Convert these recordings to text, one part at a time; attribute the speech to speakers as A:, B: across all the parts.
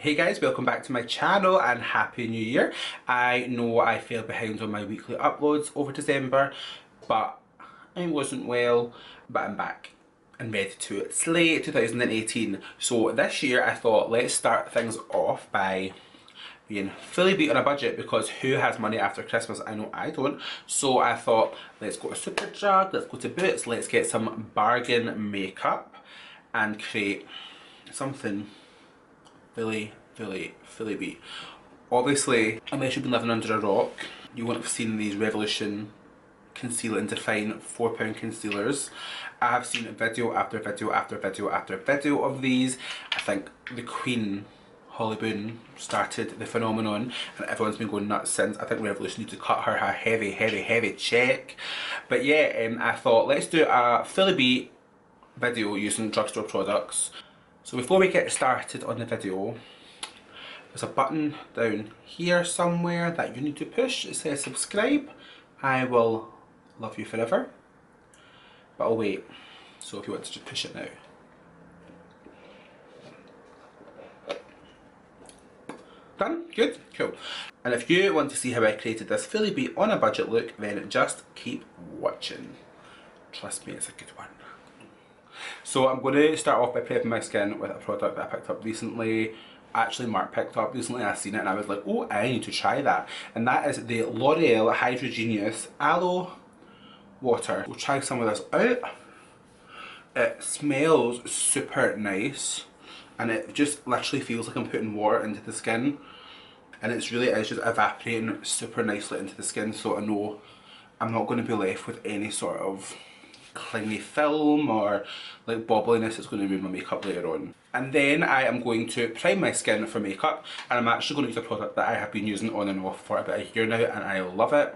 A: Hey guys, welcome back to my channel and Happy New Year. I know I fell behind on my weekly uploads over December, but I wasn't well, but I'm back and ready to slay 2018. So this year I thought let's start things off by being fully beat on a budget, because who has money after Christmas? I know I don't. So I thought let's go to Superdrug, let's go to Boots, let's get some bargain makeup and create something fully beat. Obviously, unless you've been living under a rock, you won't have seen these Revolution Conceal and Define £4 concealers. I have seen video after video after video after video of these. I think the Queen, Holly Boone, started the phenomenon and everyone's been going nuts since. I think Revolution need to cut her a heavy check. But yeah, I thought let's do a fully beat video using drugstore products. So before we get started on the video, there's a button down here somewhere that you need to push. It says subscribe. I will love you forever, but I'll wait. So if you want to just push it now. Done? Good? Cool. And if you want to see how I created this fully beat on a budget look, then just keep watching. Trust me, it's a good one. So I'm going to start off by prepping my skin with a product that I picked up recently. Actually, Mark picked up recently and I seen it and I was like, oh, I need to try that. And that is the L'Oreal Hydra Genius Aloe Water. We'll try some of this out. It smells super nice and it just literally feels like I'm putting water into the skin. And it's really is just evaporating super nicely into the skin, so I know I'm not going to be left with any sort of clingy film or like bobbliness that's going to ruin my makeup later on. And then I am going to prime my skin for makeup, and I'm actually going to use a product that I have been using on and off for about a year now and I love it,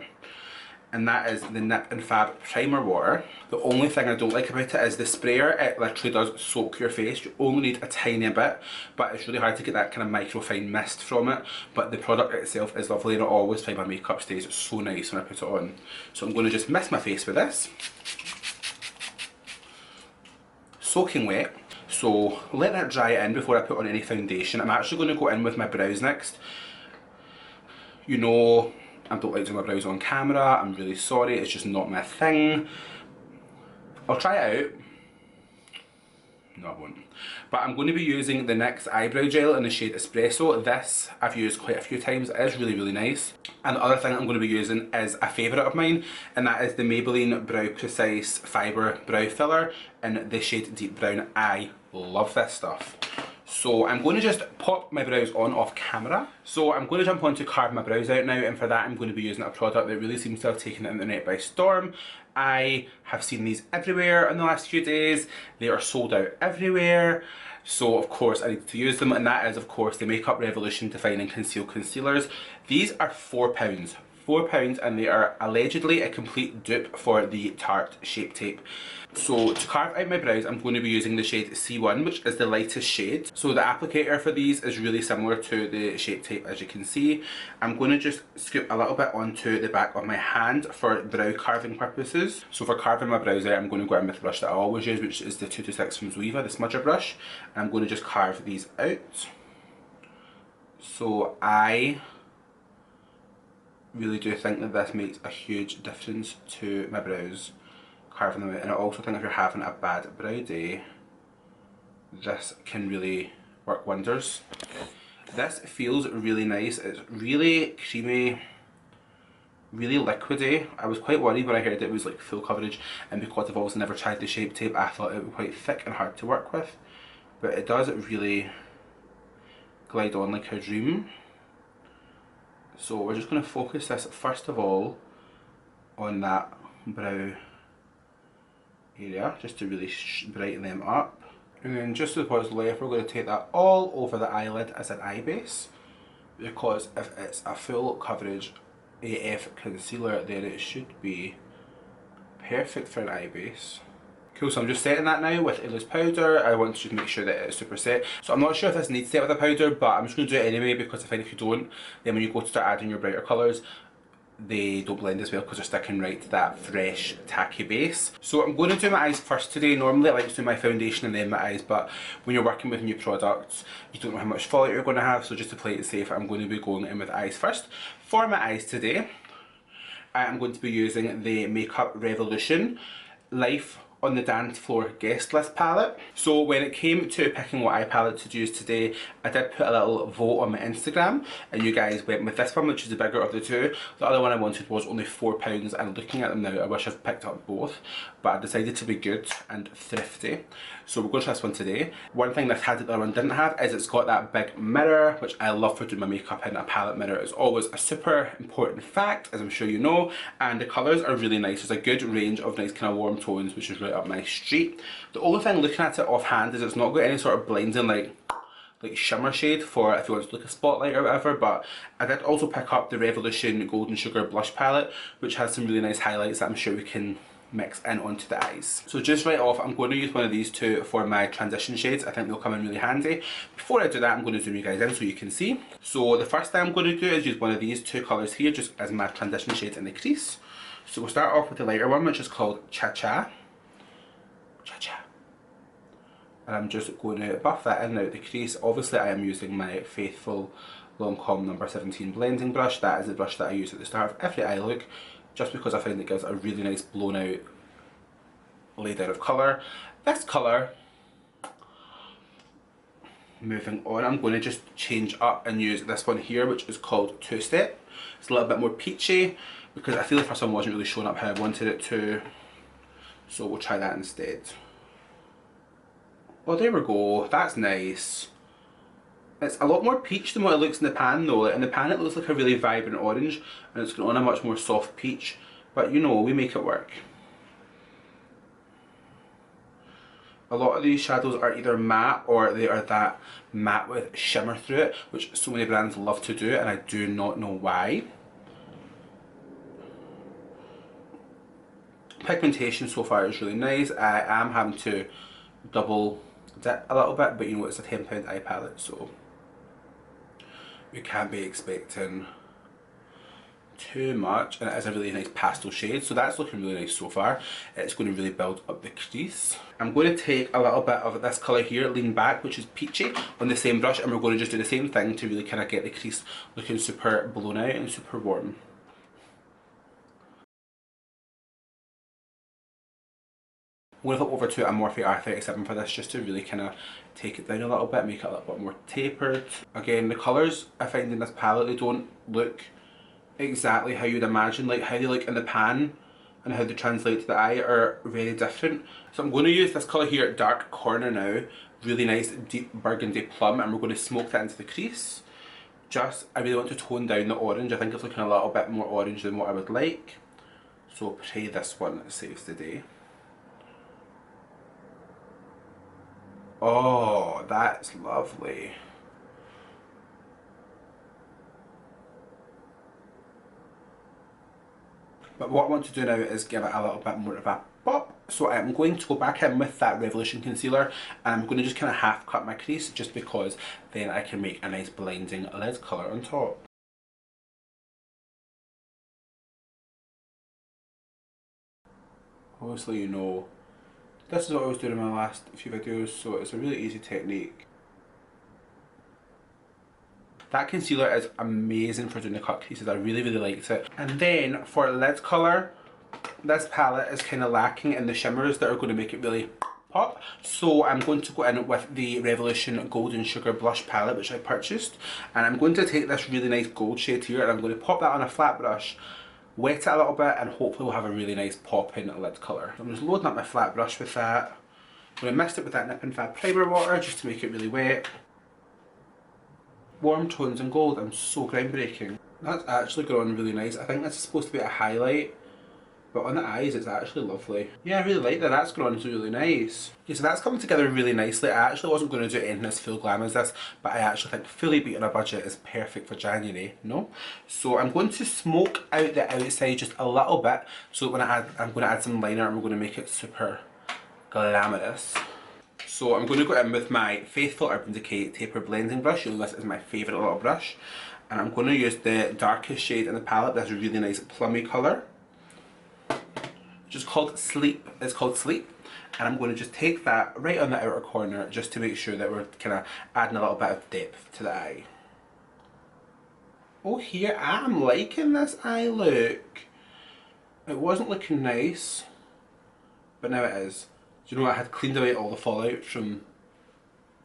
A: and that is the Nip and Fab Primer Water. The only thing I don't like about it is the sprayer. It literally does soak your face. You only need a tiny bit, but it's really hard to get that kind of microfine mist from it. But the product itself is lovely and it always finds my makeup stays so nice when I put it on. So I'm going to just mist my face with this. Soaking wet, so let that dry in before I put on any foundation. I'm actually going to go in with my brows next. You know, I don't like doing my brows on camera, I'm really sorry, it's just not my thing. I'll try it out. No, I won't. But I'm going to be using the NYX eyebrow gel in the shade Espresso. This I've used quite a few times. It is really nice. And the other thing I'm going to be using is a favourite of mine, and that is the Maybelline Brow Precise Fibre Brow Filler in the shade Deep Brown. I love this stuff. So I'm going to just pop my brows on off camera. So I'm going to jump on to carve my brows out now, and for that I'm going to be using a product that really seems to have taken the internet by storm. I have seen these everywhere in the last few days. They are sold out everywhere. So of course I need to use them, and that is of course the Makeup Revolution Define and Conceal Concealers. These are £4. £4, and they are allegedly a complete dupe for the Tarte Shape Tape. So to carve out my brows I'm going to be using the shade C1, which is the lightest shade. So the applicator for these is really similar to the Shape Tape, as you can see. I'm going to just scoop a little bit onto the back of my hand for brow carving purposes. So for carving my brows out I'm going to go in with the brush that I always use, which is the 226 from Zoeva, the smudger brush. And I'm going to just carve these out. So I really do think that this makes a huge difference to my brows, carving them out. And I also think if you're having a bad brow day, this can really work wonders. This feels really nice. It's really creamy, really liquidy. I was quite worried when I heard it was like full coverage, and because I've also never tried the Shape Tape I thought it would be quite thick and hard to work with, but it does really glide on like a dream. So we're just going to focus this first of all on that brow area, just to really brighten them up. And then just with what's left, we're going to take that all over the eyelid as an eye base, because if it's a full coverage AF concealer then it should be perfect for an eye base. Cool, so I'm just setting that now with a loose powder. I want to just make sure that it's super set. So I'm not sure if this needs set with a powder, but I'm just going to do it anyway, because I find if you don't, then when you go to start adding your brighter colours, they don't blend as well because they're sticking right to that fresh tacky base. So I'm going to do my eyes first today. Normally I like to do my foundation and then my eyes, but when you're working with new products you don't know how much fallout you're going to have, so just to play it safe I'm going to be going in with eyes first. For my eyes today I am going to be using the Makeup Revolution Life on the Dancefloor guest list palette. So when it came to picking what eye palette to use today, I did put a little vote on my Instagram and you guys went with this one, which is the bigger of the two. The other one I wanted was only £4, and looking at them now I wish I'd picked up both, but I decided to be good and thrifty. So we're going to try this one today. One thing that Hadid the other one didn't have is it's got that big mirror, which I love for doing my makeup in. A palette mirror is always a super important fact, as I'm sure you know, and the colours are really nice. There's a good range of nice kind of warm tones, which is right up my street. The only thing looking at it offhand is it's not got any sort of blinding like shimmer shade for if you want to look a spotlight or whatever, but I did also pick up the Revolution Golden Sugar Blush Palette, which has some really nice highlights that I'm sure we can mix in onto the eyes. So just right off I'm going to use one of these two for my transition shades. I think they'll come in really handy. Before I do that I'm going to zoom you guys in so you can see. So the first thing I'm going to do is use one of these two colours here just as my transition shades in the crease. So we'll start off with the lighter one, which is called Cha Cha. Cha Cha. And I'm just going to buff that in and out the crease. Obviously I am using my faithful Lancome number 17 blending brush. That is the brush that I use at the start of every eye look, just because I find it gives a really nice blown out lay down of colour. This colour, moving on, I'm going to just change up and use this one here, which is called Two Step. It's a little bit more peachy because I feel the first one wasn't really showing up how I wanted it to, so we'll try that instead. Oh, there we go, that's nice. It's a lot more peach than what it looks in the pan though. In the pan it looks like a really vibrant orange and it's going on a much more soft peach, but you know, we make it work. A lot of these shadows are either matte or they are that matte with shimmer through it, which so many brands love to do and I do not know why. Pigmentation so far is really nice. I am having to double dip a little bit, but you know, it's a £10 eye palette, so we can't be expecting too much, and it is a really nice pastel shade, so that's looking really nice so far. It's going to really build up the crease. I'm going to take a little bit of this colour here, Lean Back, which is peachy, on the same brush, and we're going to just do the same thing to really kind of get the crease looking super blown out and super warm. I'm going to flip over to a Morphe R37 for this just to really kind of take it down a little bit, make it a little bit more tapered. Again, the colours I find in this palette, they don't look exactly how you'd imagine, like how they look in the pan and how they translate to the eye are very different. So I'm going to use this colour here, Dark Corner now, really nice deep burgundy plum, and we're going to smoke that into the crease. I really want to tone down the orange. I think it's looking a little bit more orange than what I would like. So pray this one saves the day. Oh, that's lovely. But what I want to do now is give it a little bit more of a pop. So I'm going to go back in with that Revolution concealer and I'm going to just kind of half cut my crease just because then I can make a nice blending lid colour on top. Obviously, you know, this is what I was doing in my last few videos, so it's a really easy technique. That concealer is amazing for doing the cut creases. I really, really liked it. And then for lid colour, this palette is kind of lacking in the shimmers that are going to make it really pop. So I'm going to go in with the Revolution Golden Sugar Blush Palette, which I purchased. And I'm going to take this really nice gold shade here and I'm going to pop that on a flat brush, wet it a little bit, and hopefully we'll have a really nice pop in lid colour. I'm just loading up my flat brush with that. I'm going to mix it with that Nippin' Fab Primer Water just to make it really wet. Warm tones and gold, I'm so groundbreaking. That's actually going on really nice. I think this is supposed to be a highlight, but on the eyes it's actually lovely. Yeah, I really like that. That's going on really nice. Okay, so that's coming together really nicely. I actually wasn't going to do anything as full glam as this, but I actually think fully beat on a budget is perfect for January, no? So I'm going to smoke out the outside just a little bit, so when I'm going to add some liner and we're going to make it super glamorous. So I'm going to go in with my faithful Urban Decay Taper Blending Brush. You'll know this is my favourite little brush. And I'm going to use the darkest shade in the palette. That's a really nice plummy colour. Just called Sleep. It's called Sleep. And I'm going to just take that right on the outer corner just to make sure that we're kind of adding a little bit of depth to the eye. Oh, here, I'm liking this eye look. It wasn't looking nice, but now it is. Do you know what? I had cleaned away all the fallout from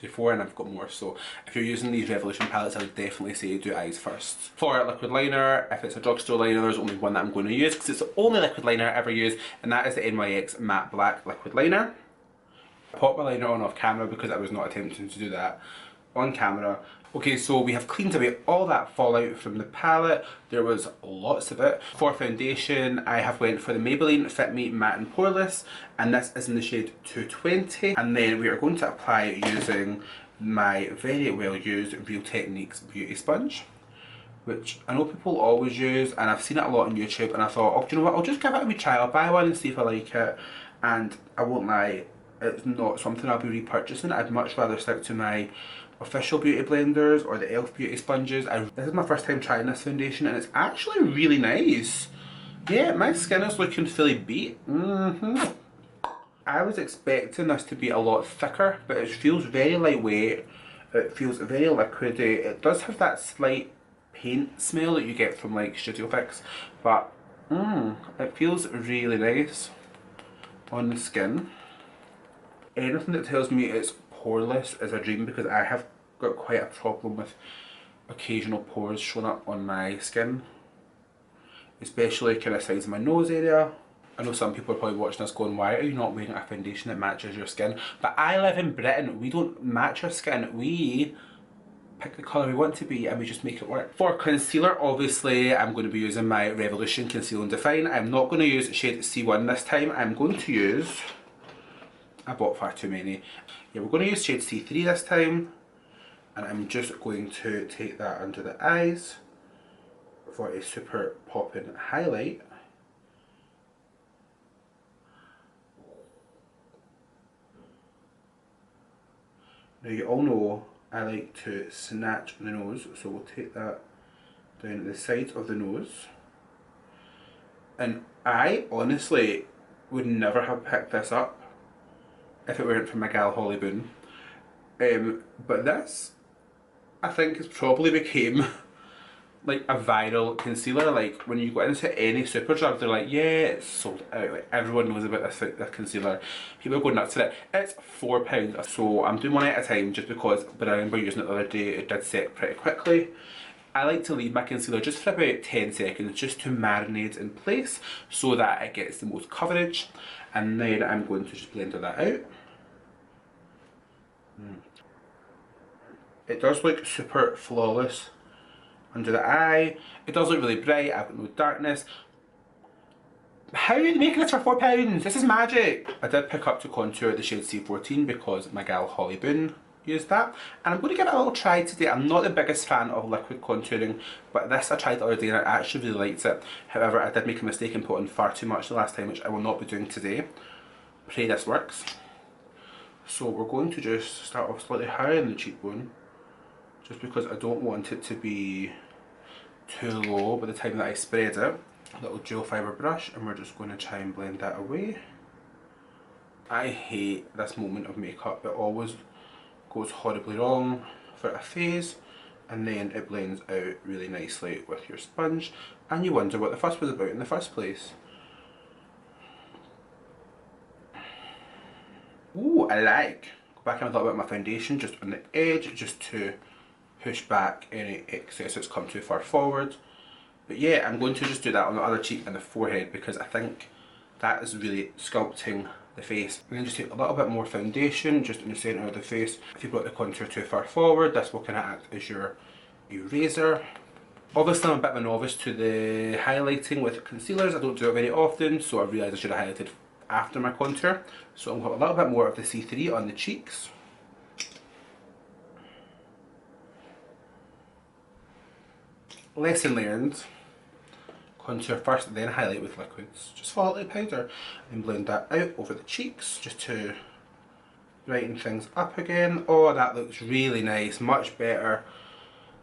A: before and I've got more. So if you're using these Revolution palettes, I would definitely say do eyes first. For a liquid liner, if it's a drugstore liner, there's only one that I'm going to use because it's the only liquid liner I ever use, and that is the NYX Matte Black Liquid Liner. I popped my liner on off camera because I was not attempting to do that on camera. Okay, so we have cleaned away all that fallout from the palette. There was lots of it. For foundation, I have went for the Maybelline Fit Me Matte and Poreless, and this is in the shade 220. And then we are going to apply using my very well used Real Techniques Beauty Sponge, which I know people always use, and I've seen it a lot on YouTube, and I thought, oh, do you know what, I'll just give it a wee try. I'll buy one and see if I like it. And I won't lie, it's not something I'll be repurchasing. I'd much rather stick to my official beauty blenders or the e.l.f. beauty sponges. This is my first time trying this foundation and it's actually really nice. Yeah, my skin is looking fully beat. I was expecting this to be a lot thicker, but it feels very lightweight. It feels very liquidy. It does have that slight paint smell that you get from like Studio Fix, but it feels really nice on the skin. Anything that tells me it's poreless is a dream, because I have got quite a problem with occasional pores showing up on my skin, especially kind of sides of my nose area. I know some people are probably watching this going, why are you not wearing a foundation that matches your skin? But I live in Britain, we don't match our skin, we pick the colour we want to be and we just make it work. For concealer, obviously I'm going to be using my Revolution Conceal and Define. I'm not going to use shade C1 this time. I'm going to use, I bought far too many. Yeah, we're going to use shade C3 this time, and I'm just going to take that under the eyes for a super popping highlight. Now you all know I like to snatch the nose, so we'll take that down the sides of the nose. And I honestly would never have picked this up if it weren't for my gal Holly Boone. But this, I think, has probably became like a viral concealer. Like when you go into any Superdrug, they're like, yeah, it's sold out. Like everyone knows about this concealer. People go nuts at it. It's £4, so I'm doing one at a time just because. But I remember using it the other day, it did set pretty quickly. I like to leave my concealer just for about 10 seconds just to marinate in place so that it gets the most coverage, and then I'm going to just blend that out. It does look super flawless under the eye. It does look really bright. I've got no darkness. How are you making this for £4? This is magic! I did pick up to contour the shade C14 because my gal Holly Boone used that, and I'm going to give it a little try today. I'm not the biggest fan of liquid contouring, but this I tried the other day and I actually really liked it. However, I did make a mistake and put on far too much the last time, which I will not be doing today. Pray this works. So we're going to just start off slightly higher in the cheekbone, just because I don't want it to be too low by the time that I spread it. A little gel fibre brush, and we're just going to try and blend that away. I hate this moment of makeup. It always goes horribly wrong for a phase, and then it blends out really nicely with your sponge, and you wonder what the fuss was about in the first place. Ooh, I like. Go back in with a little bit of my foundation just on the edge, just to push back any excess that's come too far forward. But yeah, I'm going to just do that on the other cheek and the forehead because I think that is really sculpting the face. And then just take a little bit more foundation just in the centre of the face. If you brought the contour too far forward, this will kind of act as your eraser. Obviously I'm a bit of a novice to the highlighting with concealers. I don't do it very often, so I realised I should have highlighted after my contour. So I'm going to put a little bit more of the C3 on the cheeks. Lesson learned. Contour first, then highlight with liquids. Just follow the powder and blend that out over the cheeks just to brighten things up again. Oh, that looks really nice, much better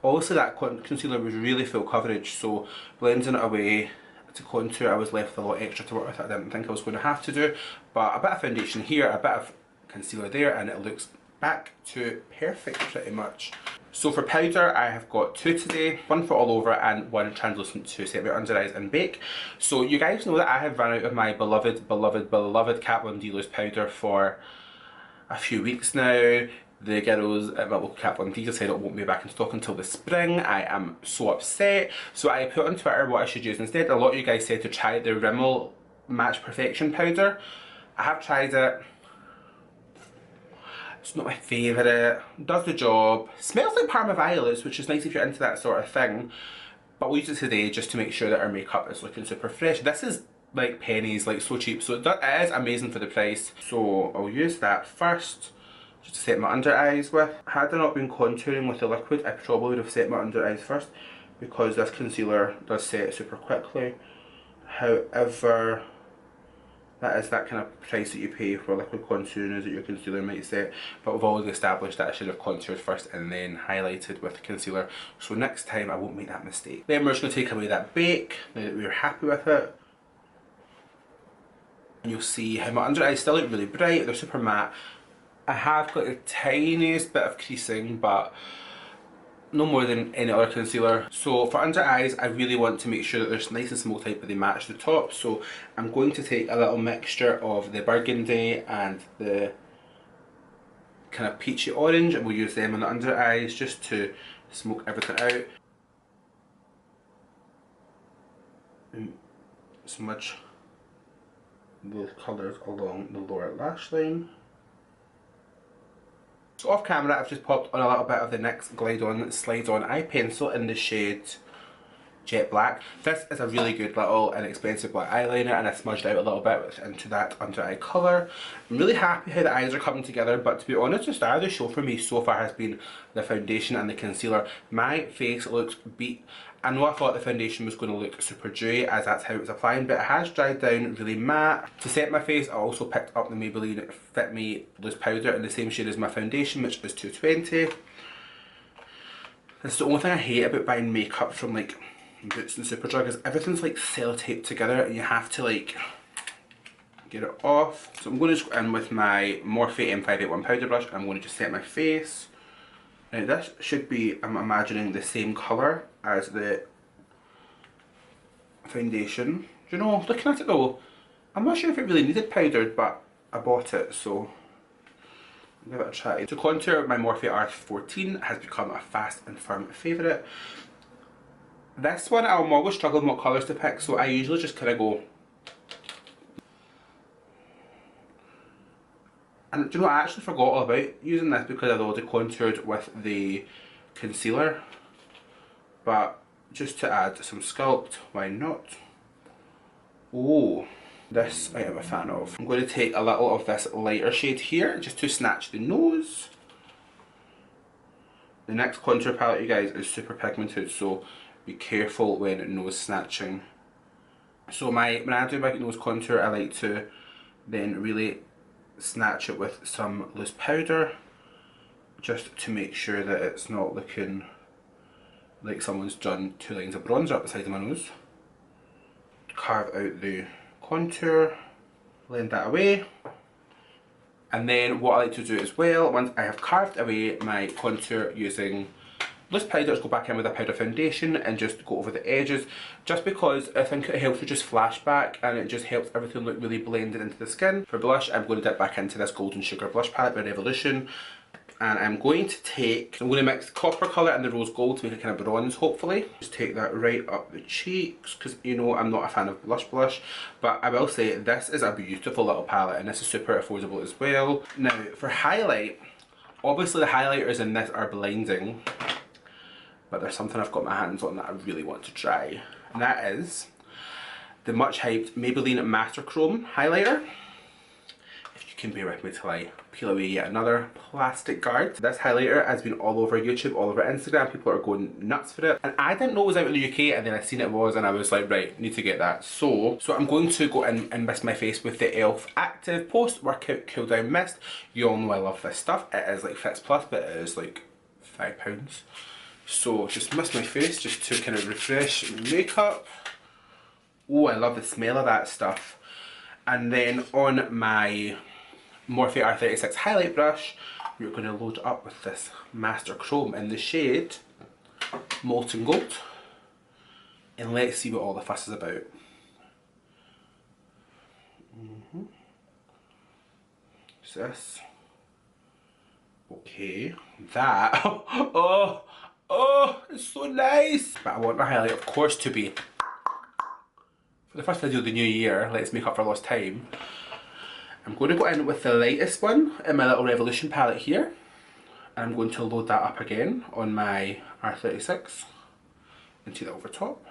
A: Obviously that concealer was really full coverage, so blending it away to contour I was left with a lot extra to work with. I didn't think I was going to have to do, but a bit of foundation here, a bit of concealer there, and it looks back to perfect pretty much. So for powder, I have got 2 today, one for all over and one translucent to set my under eyes and bake. So you guys know that I have run out of my beloved Kat Von D loose powder for a few weeks now. The girls at my local Kat Von D said it won't be back in stock until the spring. I am so upset. So I put on Twitter what I should use instead. A lot of you guys said to try the Rimmell Match Perfection powder. I have tried it. It's not my favourite. Does the job. Smells like Parma Violets, which is nice if you're into that sort of thing. But we'll use it today just to make sure that our makeup is looking super fresh. This is like pennies, like so cheap. So it is amazing for the price. So I'll use that first, just to set my under eyes with. Had I not been contouring with the liquid, I probably would have set my under eyes first, because this concealer does set super quickly. However, that is that kind of price that you pay for liquid contouring, is that your concealer might set. But we've always established that I should have contoured first and then highlighted with concealer. So next time I won't make that mistake. Then we're just going to take away that bake, now that we're happy with it. And you'll see how my under eyes still look really bright, they're super matte. I have got the tiniest bit of creasing, but no more than any other concealer. So for under eyes, I really want to make sure that they're nice and small tight but they match the top. So I'm going to take a little mixture of the burgundy and the kind of peachy orange, and we'll use them on the under eyes just to smoke everything out. And smudge those colours along the lower lash line. So off camera I've just popped on a little bit of the NYX Glide On Slide On eye pencil in the shade Jet Black. This is a really good little inexpensive black eyeliner, and I smudged out a little bit into that under eye colour. I'm really happy how the eyes are coming together, but to be honest, the star of the show for me so far has been the foundation and the concealer. My face looks beat. I know I thought the foundation was going to look super dewy as that's how it was applying, but it has dried down really matte. To set my face, I also picked up the Maybelline Fit Me loose powder in the same shade as my foundation, which is 220. This is the only thing I hate about buying makeup from like Boots and Superdrug, is everything's like sellotaped together and you have to like get it off. So I'm going to just go in with my Morphe M581 powder brush and I'm going to just set my face. Now this should be, I'm imagining, the same colour as the foundation. Do you know, looking at it though, I'm not sure if it really needed powdered, but I bought it, so I'll give it a try. To contour, my Morphe R14 has become a fast and firm favourite. This one I'm always struggling what colours to pick, so I usually just kind of go. And do you know, I actually forgot all about using this because I'd already contoured with the concealer. But just to add some sculpt, why not? Oh, this I am a fan of. I'm going to take a little of this lighter shade here just to snatch the nose. The NYX contour palette, you guys, is super pigmented, so be careful when nose snatching. So when I do my nose contour, I like to then really snatch it with some loose powder just to make sure that it's not looking like someone's done 2 lines of bronzer up the side of my nose. Carve out the contour, blend that away, and then what I like to do as well, once I have carved away my contour using loose powder, go back in with a powder foundation and just go over the edges, just because I think it helps with just flashback and it just helps everything look really blended into the skin. For blush, I'm going to dip back into this Golden Sugar blush palette by Revolution, and I'm going to mix copper colour and the rose gold to make it kind of bronze, hopefully. Just take that right up the cheeks, because you know I'm not a fan of blush, but I will say this is a beautiful little palette and this is super affordable as well. Now for highlight, obviously the highlighters in this are blinding, but there's something I've got my hands on that I really want to try, and that is the much hyped Maybelline Master Chrome highlighter. If you can bear with me till I peel away yet another plastic guard. This highlighter has been all over YouTube, all over Instagram. People are going nuts for it, and I didn't know it was out in the UK, and then I seen it was and I was like, right, need to get that. So I'm going to go in and mist my face with the e.l.f. Active Post Workout Cool Down Mist. You all know I love this stuff. It is like Fits Plus, but it is like £5. So just mist my face just to kind of refresh makeup. Oh, I love the smell of that stuff. And then on my Morphe R36 highlight brush, we're going to load up with this Master Chrome in the shade Molten Gold. And let's see what all the fuss is about. What's this? Okay, that, oh, it's so nice. But I want my highlight, of course, to be, for the first video of the new year, let's make up for lost time. I'm going to go in with the lightest one in my little Revolution palette here. And I'm going to load that up again on my R36 and take that over top.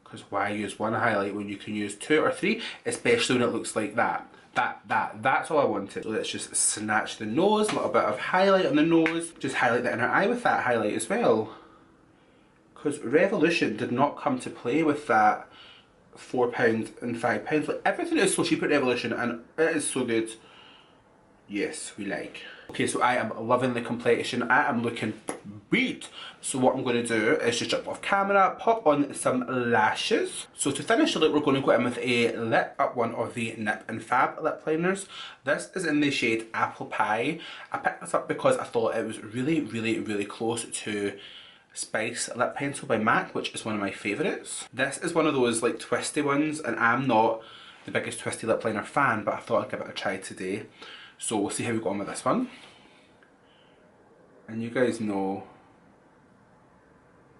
A: Because why use one highlight when you can use 2 or 3, especially when it looks like that. That's all I wanted. So let's just snatch the nose, a little bit of highlight on the nose. Just highlight the inner eye with that highlight as well. Because Revolution did not come to play with that £4 and £5. Like, everything is so cheap at Revolution and it is so good. Yes, we like. Okay, so I am loving the complexion. I am looking beat. So what I'm going to do is just jump off camera, pop on some lashes. So to finish the look, we're going to go in with a lip up one of the Nip and Fab lip liners. This is in the shade Apple Pie. I picked this up because I thought it was really close to Spice Lip Pencil by MAC, which is one of my favourites. This is one of those like twisty ones, and I'm not the biggest twisty lip liner fan, but I thought I'd give it a try today. So we'll see how we go on with this one. And you guys know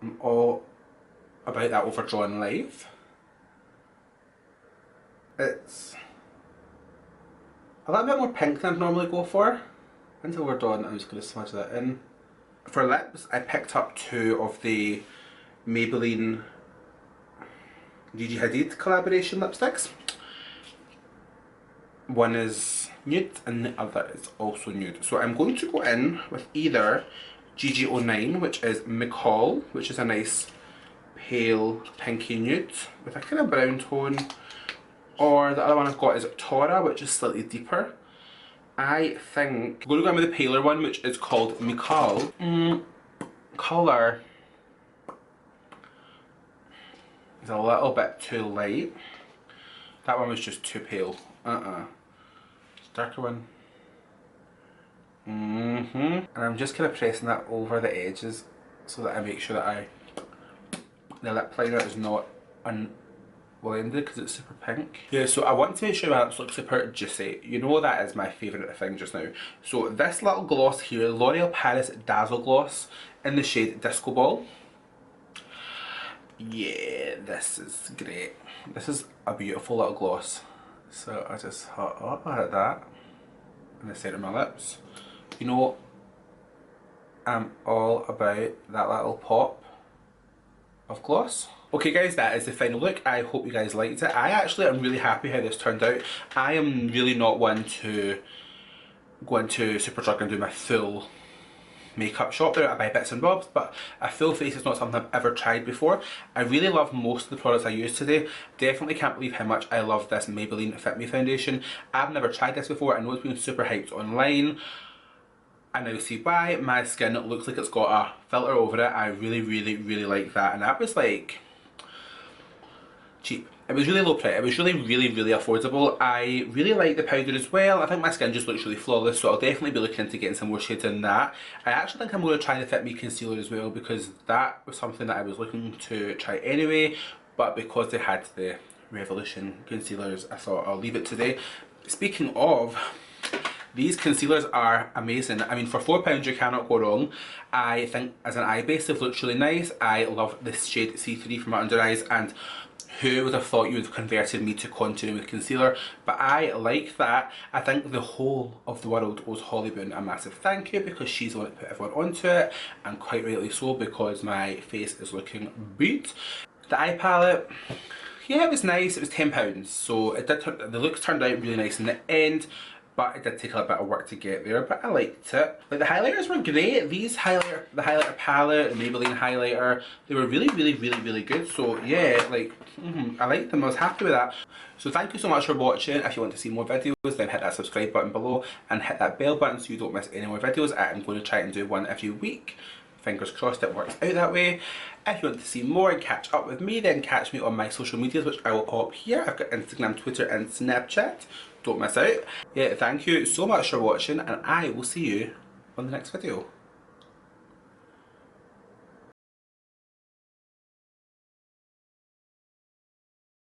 A: I'm all about that overdrawn life. It's a little bit more pink than I'd normally go for. And overdrawn, I'm just going to smudge that in. For lips, I picked up 2 of the Maybelline Gigi Hadid collaboration lipsticks. One is nude and the other is also nude. So I'm going to go in with either GG09, which is McCall, which is a nice pale pinky nude with a kind of brown tone, or the other one I've got is Taura, which is slightly deeper. I think I'm going to go in with the paler one, which is called McCall. Colour is a little bit too light. That one was just too pale. Darker one. And I'm just kind of pressing that over the edges so that I make sure that the lip liner is not unblended because it's super pink. Yeah, so I want to make sure my lips look super juicy. You know that is my favourite thing just now. So this little gloss here, L'Oreal Paris Dazzle Gloss in the shade Disco Ball. Yeah, this is great. This is a beautiful little gloss. So I just hit that in the centre of my lips. You know, I'm all about that little pop of gloss. Okay guys, that is the final look. I hope you guys liked it. I actually am really happy how this turned out. I am really not one to go into Superdrug and do my full makeup shop there. I buy bits and bobs, but a full face is not something I've ever tried before. I really love most of the products I use today. Definitely can't believe how much I love this Maybelline Fit Me Foundation. I've never tried this before. I know it's been super hyped online. I now see why. My skin looks like it's got a filter over it. I really like that, and that was like cheap. It was really low price. It was really affordable. I really like the powder as well. I think my skin just looks really flawless, so I'll definitely be looking into getting some more shades in that. I actually think I'm going to try the Fit Me concealer as well, because that was something that I was looking to try anyway, but because they had the Revolution concealers, I thought I'll leave it today. Speaking of, these concealers are amazing. I mean, for £4 you cannot go wrong. I think as an eye base they've looked really nice. I love this shade C3 from my under eyes, and who would have thought you would have converted me to contouring with concealer? But I like that. I think the whole of the world owes Holly Boone a massive thank you, because she's the one that put everyone onto it, and quite rightly so, because my face is looking beat. The eye palette, yeah, it was nice. It was £10, so it did the looks turned out really nice in the end. But it did take a little bit of work to get there, but I liked it. Like, the highlighters were great. These the highlighter palette, the Maybelline highlighter, they were really good. So yeah, like, I liked them. I was happy with that. So thank you so much for watching. If you want to see more videos, then hit that subscribe button below and hit that bell button so you don't miss any more videos. I'm going to try and do one every week. fingers crossed it works out that way. If you want to see more and catch up with me, then catch me on my social medias, which I will pop up here. I've got Instagram, Twitter and Snapchat. Don't miss out. Yeah, thank you so much for watching, and I will see you on the next video.